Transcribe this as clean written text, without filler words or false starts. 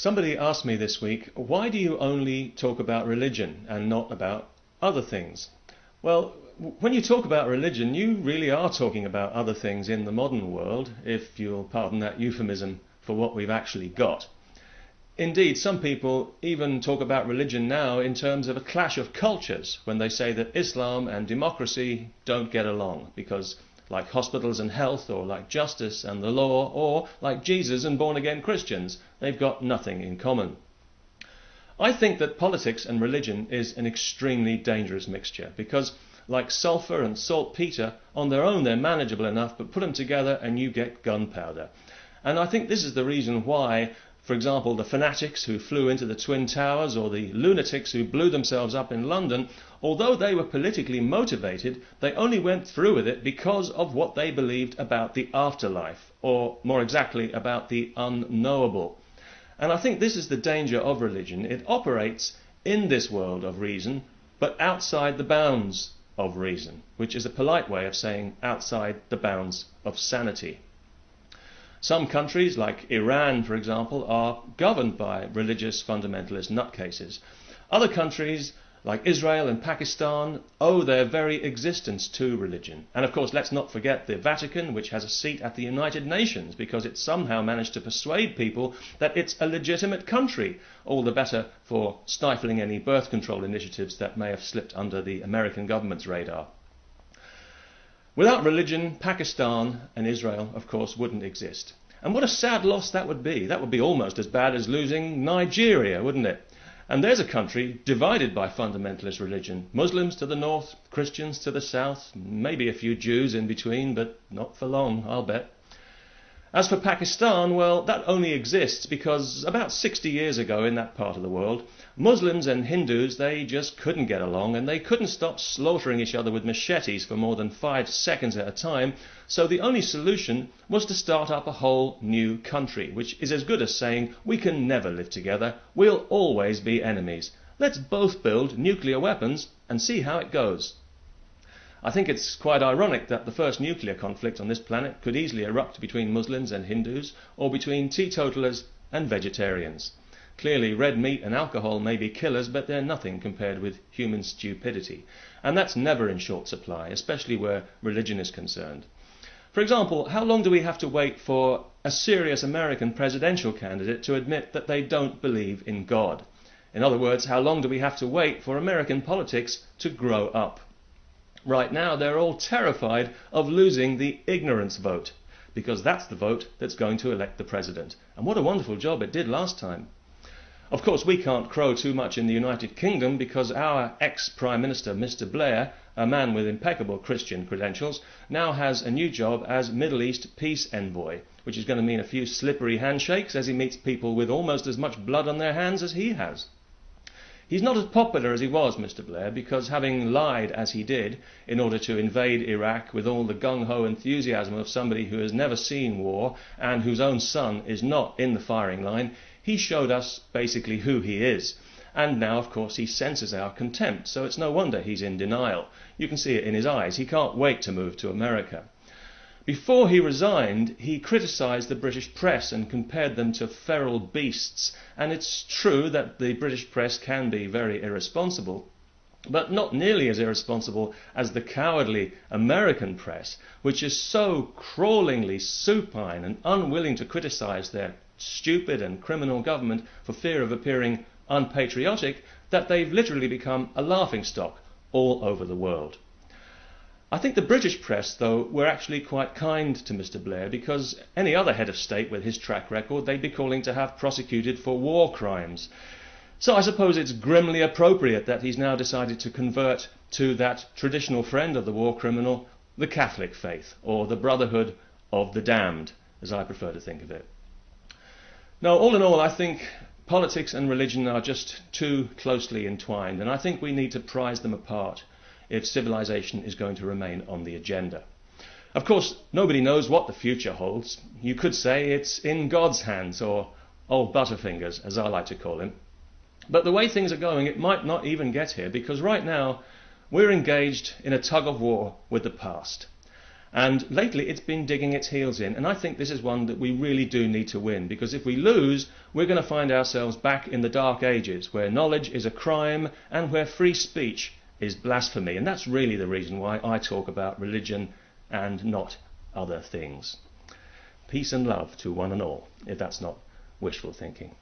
Somebody asked me this week, why do you only talk about religion and not about other things? Well, when you talk about religion, you really are talking about other things in the modern world, if you'll pardon that euphemism for what we've actually got. Indeed, some people even talk about religion now in terms of a clash of cultures when they say that Islam and democracy don't get along because, like hospitals and health, or like justice and the law, or like Jesus and born-again Christians, they've got nothing in common. I think that politics and religion is an extremely dangerous mixture because, like sulphur and saltpeter, on their own they're manageable enough, but put them together and you get gunpowder. And I think this is the reason why, for example, the fanatics who flew into the Twin Towers or the lunatics who blew themselves up in London, although they were politically motivated, they only went through with it because of what they believed about the afterlife, or more exactly about the unknowable. And I think this is the danger of religion. It operates in this world of reason, but outside the bounds of reason, which is a polite way of saying outside the bounds of sanity. Some countries, like Iran, for example, are governed by religious fundamentalist nutcases. Other countries, like Israel and Pakistan, owe their very existence to religion. And of course, let's not forget the Vatican, which has a seat at the United Nations because it somehow managed to persuade people that it's a legitimate country, all the better for stifling any birth control initiatives that may have slipped under the American government's radar. Without religion, Pakistan and Israel, of course, wouldn't exist. And what a sad loss that would be. That would be almost as bad as losing Nigeria, wouldn't it? And there's a country divided by fundamentalist religion. Muslims to the north, Christians to the south, maybe a few Jews in between, but not for long, I'll bet. As for Pakistan, well, that only exists because about 60 years ago in that part of the world, Muslims and Hindus, they just couldn't get along and they couldn't stop slaughtering each other with machetes for more than 5 seconds at a time, so the only solution was to start up a whole new country, which is as good as saying, we can never live together, we'll always be enemies. Let's both build nuclear weapons and see how it goes. I think it's quite ironic that the first nuclear conflict on this planet could easily erupt between Muslims and Hindus, or between teetotalers and vegetarians. Clearly, red meat and alcohol may be killers, but they're nothing compared with human stupidity. And that's never in short supply, especially where religion is concerned. For example, how long do we have to wait for a serious American presidential candidate to admit that they don't believe in God? In other words, how long do we have to wait for American politics to grow up? Right now, they're all terrified of losing the ignorance vote, because that's the vote that's going to elect the president. And what a wonderful job it did last time. Of course, we can't crow too much in the United Kingdom because our ex-Prime Minister, Mr. Blair, a man with impeccable Christian credentials, now has a new job as Middle East peace envoy, which is going to mean a few slippery handshakes as he meets people with almost as much blood on their hands as he has. He's not as popular as he was, Mr. Blair, because having lied as he did in order to invade Iraq with all the gung-ho enthusiasm of somebody who has never seen war and whose own son is not in the firing line, he showed us basically who he is. And now, of course, he senses our contempt, so it's no wonder he's in denial. You can see it in his eyes. He can't wait to move to America. Before he resigned, he criticised the British press and compared them to feral beasts. And it's true that the British press can be very irresponsible, but not nearly as irresponsible as the cowardly American press, which is so crawlingly supine and unwilling to criticise their stupid and criminal government for fear of appearing unpatriotic that they've literally become a laughingstock all over the world. I think the British press, though, were actually quite kind to Mr. Blair, because any other head of state with his track record they'd be calling to have prosecuted for war crimes. So I suppose it's grimly appropriate that he's now decided to convert to that traditional friend of the war criminal, the Catholic faith, or the Brotherhood of the Damned, as I prefer to think of it. Now, all in all, I think politics and religion are just too closely entwined, and I think we need to prize them apart if civilization is going to remain on the agenda. Of course, nobody knows what the future holds. You could say it's in God's hands, or old Butterfingers, as I like to call him. But the way things are going, it might not even get here, because right now we're engaged in a tug of war with the past. And lately it's been digging its heels in, and I think this is one that we really do need to win, because if we lose, we're going to find ourselves back in the dark ages, where knowledge is a crime and where free speech is blasphemy. And that's really the reason why I talk about religion and not other things. Peace and love to one and all, if that's not wishful thinking.